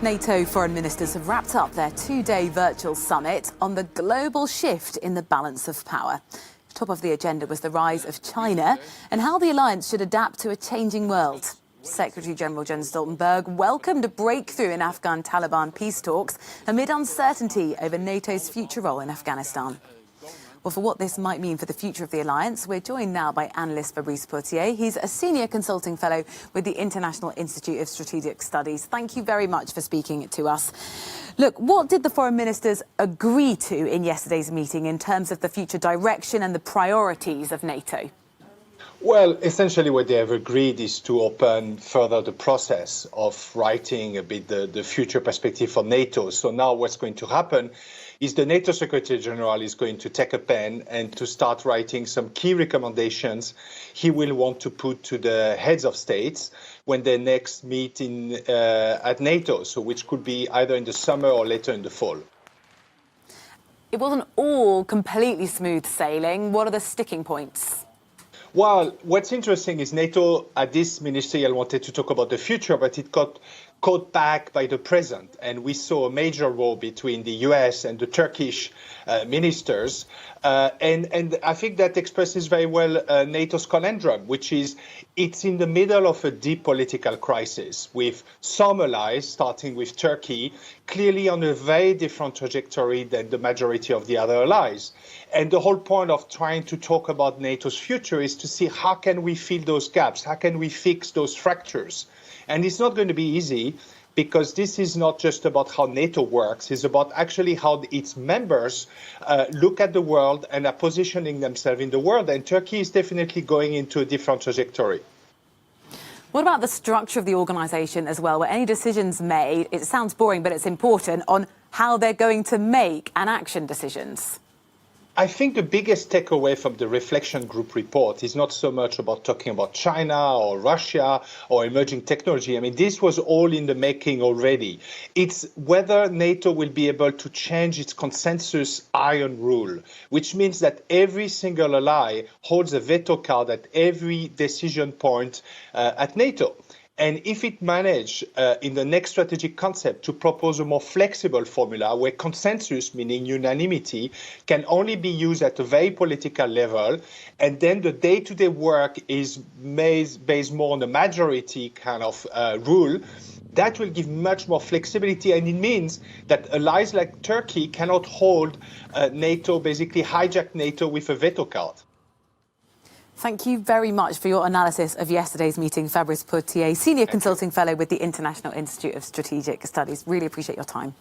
NATO Foreign Ministers have wrapped up their two-day virtual summit on the global shift in the balance of power. Top of the agenda was the rise of China and how the alliance should adapt to a changing world. Secretary-General Jens Stoltenberg welcomed a breakthrough in Afghan-Taliban peace talks amid uncertainty over NATO's future role in Afghanistan. Well, for what this might mean for the future of the alliance, we're joined now by analyst Fabrice Potier. He's a senior consulting fellow with the International Institute of Strategic Studies. Thank you very much for speaking to us. Look, what did the foreign ministers agree to in yesterday's meeting in terms of the future direction and the priorities of NATO? Well, essentially what they have agreed is to open further the process of writing a bit the future perspective for NATO. So now what's going to happen is the NATO Secretary General is going to take a pen and to start writing some key recommendations he will want to put to the heads of states when they next meet at NATO, so which could be either in the summer or later in the fall. It wasn't all completely smooth sailing. What are the sticking points? Well, what's interesting is NATO at this ministerial wanted to talk about the future, but it got caught back by the present. And we saw a major war between the US and the Turkish ministers. And I think that expresses very well NATO's conundrum, which is it's in the middle of a deep political crisis with some allies, starting with Turkey, clearly on a very different trajectory than the majority of the other allies. And the whole point of trying to talk about NATO's future is to see how can we fill those gaps, how can we fix those fractures. And it's not going to be easy because this is not just about how NATO works, it's about actually how its members look at the world and are positioning themselves in the world. And Turkey is definitely going into a different trajectory. What about the structure of the organisation as well? Were any decisions made, it sounds boring, but it's important, on how they're going to make and action decisions? I think the biggest takeaway from the reflection group report is not so much about talking about China or Russia or emerging technology. I mean, this was all in the making already. It's whether NATO will be able to change its consensus iron rule, which means that every single ally holds a veto card at every decision point at NATO. And if it manages in the next strategic concept to propose a more flexible formula where consensus, meaning unanimity, can only be used at a very political level, and then the day-to-day work is based more on the majority kind of rule, that will give much more flexibility. And it means that allies like Turkey cannot hold NATO, basically hijack NATO with a veto card. Thank you very much for your analysis of yesterday's meeting, Fabrice Potier, Senior Consulting Fellow with the International Institute of Strategic Studies. Really appreciate your time.